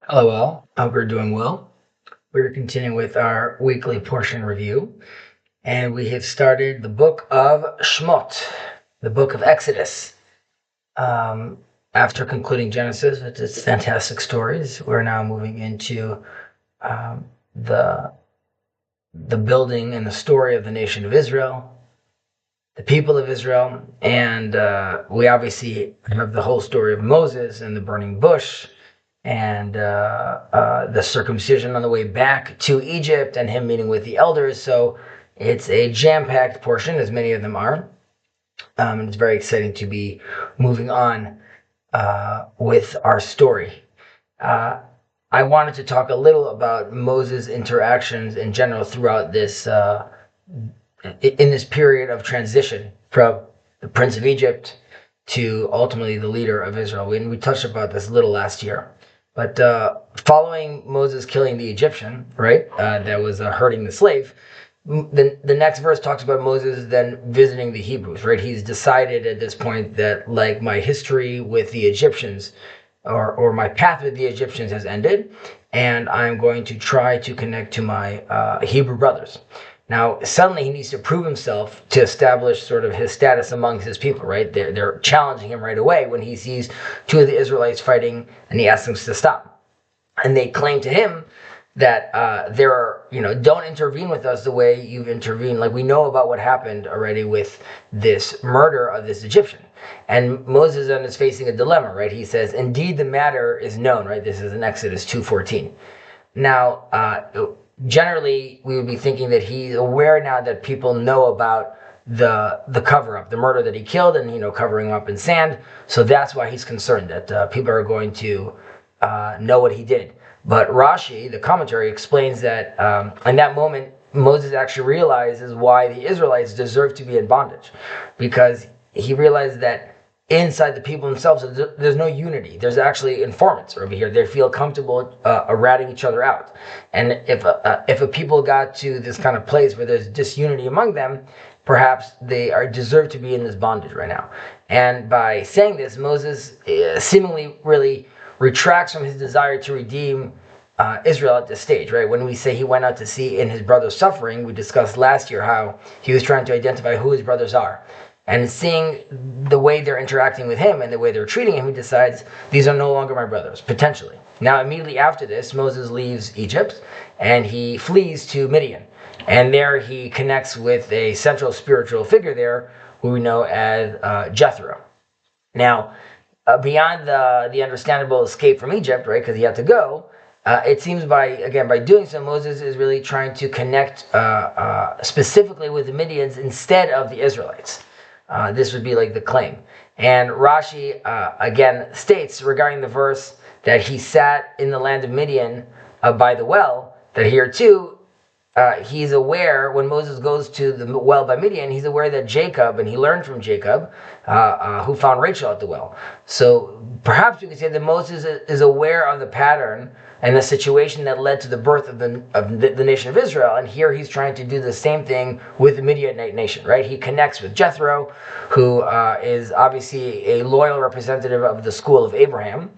Hello, all. Hope you're doing well. We're continuing with our weekly portion review, and we have started the book of Shemot, the book of Exodus. Um, After concluding Genesis with its fantastic stories, we're now moving into um, the the building and the story of the nation of Israel, the people of Israel, and we obviously have the whole story of Moses and the burning bush and the circumcision on the way back to Egypt and him meeting with the elders. So it's a jam-packed portion, as many of them are. And it's very exciting to be moving on with our story. Uh, I wanted to talk a little about Moses' interactions in general throughout this in this period of transition from the Prince of Egypt to ultimately the leader of Israel. We touched about this a little last year. But following Moses killing the Egyptian, right, that was hurting the slave, the next verse talks about Moses then visiting the Hebrews, right? He's decided at this point that, like, my history with the Egyptians or my path with the Egyptians has ended, and I'm going to try to connect to my Hebrew brothers. Now, suddenly he needs to prove himself to establish sort of his status amongst his people, right? They're challenging him right away when he sees two of the Israelites fighting, and he asks them to stop. And they claim to him that don't intervene with us the way you've intervened. Like, we know about what happened already with this murder of this Egyptian. And Moses then is facing a dilemma, right? He says, indeed, the matter is known, right? This is in Exodus 2:14. Now, generally, we would be thinking that he's aware now that people know about the cover-up, the murder that he killed, and covering up in sand. So that's why he's concerned that people are going to know what he did. But Rashi, the commentary, explains that in that moment, Moses actually realizes why the Israelites deserve to be in bondage, because he realized that inside the people themselves, there's no unity. There's actually informants over here. They feel comfortable ratting each other out. And if a people got to this kind of place where there's disunity among them, perhaps they deserve to be in this bondage right now. And by saying this, Moses seemingly really retracts from his desire to redeem Israel at this stage, right? When we say he went out to see in his brother's suffering, we discussed last year how he was trying to identify who his brothers are. And seeing the way they're interacting with him and the way they're treating him, he decides these are no longer my brothers, potentially. Now, immediately after this, Moses leaves Egypt and he flees to Midian. And there he connects with a central spiritual figure there who we know as Jethro. Now, beyond the understandable escape from Egypt, right, because he had to go, it seems by doing so, Moses is really trying to connect specifically with the Midians instead of the Israelites. This would be like the claim. And Rashi again states regarding the verse that he sat in the land of Midian by the well, that here too he's aware when Moses goes to the well by Midian, he's aware that Jacob, and he learned from Jacob, who found Rachel at the well. So perhaps we could say that Moses is aware of the pattern and the situation that led to the birth of the nation of Israel. And here he's trying to do the same thing with the Midianite nation, right? He connects with Jethro, who is obviously a loyal representative of the school of Abraham.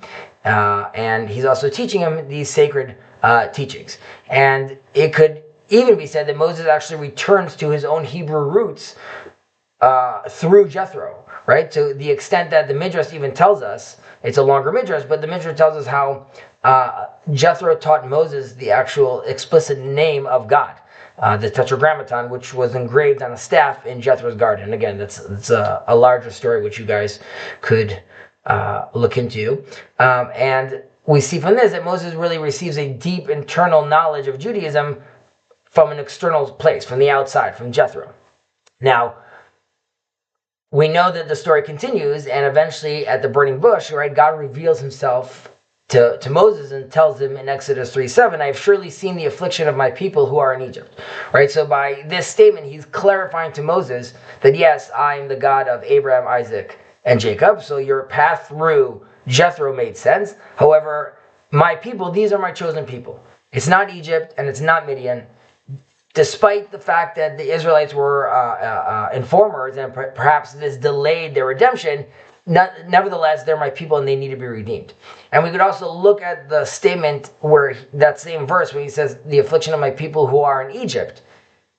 And he's also teaching him these sacred teachings. And it could even be said that Moses actually returns to his own Hebrew roots through Jethro, right? To the extent that the Midrash even tells us, it's a longer Midrash, but the Midrash tells us how Jethro taught Moses the actual explicit name of God, the Tetragrammaton, which was engraved on a staff in Jethro's garden. Again, that's a larger story which you guys could look into. And we see from this that Moses really receives a deep internal knowledge of Judaism from an external place, from the outside, from Jethro. Now, we know that the story continues, and eventually at the burning bush, right, God reveals himself to Moses and tells him in Exodus 3:7, I have surely seen the affliction of my people who are in Egypt. Right? So by this statement, he's clarifying to Moses that yes, I am the God of Abraham, Isaac, and Jacob. So your path through Jethro made sense. However, my people, these are my chosen people. It's not Egypt and it's not Midian. Despite the fact that the Israelites were informers and perhaps this delayed their redemption, nevertheless, they're my people and they need to be redeemed. And we could also look at the statement where that same verse where he says, the affliction of my people who are in Egypt,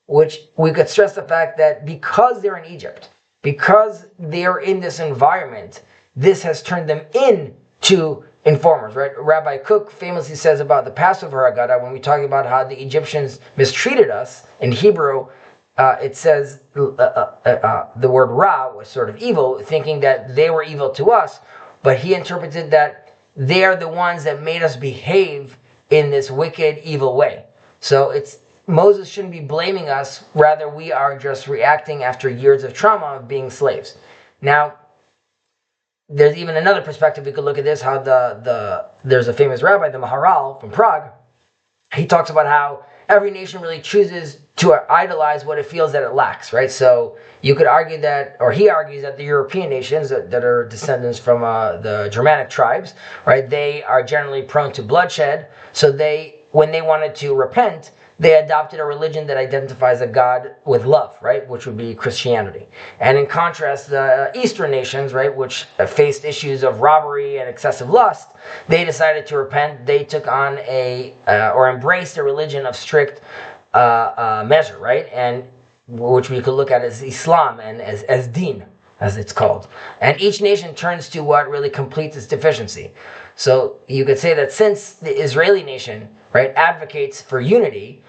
which we could stress the fact that because they're in Egypt, because they're in this environment, this has turned them into informers, right? Rabbi Cook famously says about the Passover Haggadah, when we talk about how the Egyptians mistreated us, in Hebrew, it says the word Ra was sort of evil, thinking that they were evil to us, but he interpreted that they are the ones that made us behave in this wicked, evil way. So Moses shouldn't be blaming us, rather we are just reacting after years of trauma of being slaves. Now, there's even another perspective we could look at this, how there's a famous rabbi, the Maharal from Prague. He talks about how every nation really chooses to idolize what it feels that it lacks, right? So you could argue that, or he argues that the European nations that are descendants from the Germanic tribes, right, they are generally prone to bloodshed. So when they wanted to repent, they adopted a religion that identifies a God with love, right, which would be Christianity. And in contrast, the Eastern nations, right, which faced issues of robbery and excessive lust, they decided to repent. They took on or embraced a religion of strict measure, right, and which we could look at as Islam and as Deen, as it's called. And each nation turns to what really completes its deficiency. So you could say that since the Israeli nation, right, advocates for unity,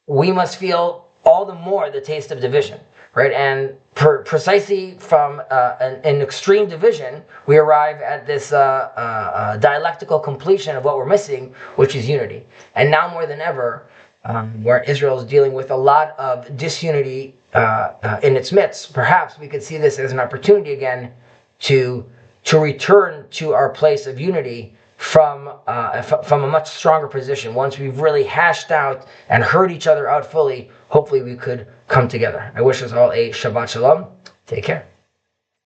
we must feel all the more the taste of division, right? And precisely from an extreme division, we arrive at this dialectical completion of what we're missing, which is unity. And now more than ever, where Israel is dealing with a lot of disunity in its midst, perhaps we could see this as an opportunity again to return to our place of unity from a much stronger position. Once we've really hashed out and heard each other out fully, hopefully we could come together. I wish us all a Shabbat Shalom. Take care.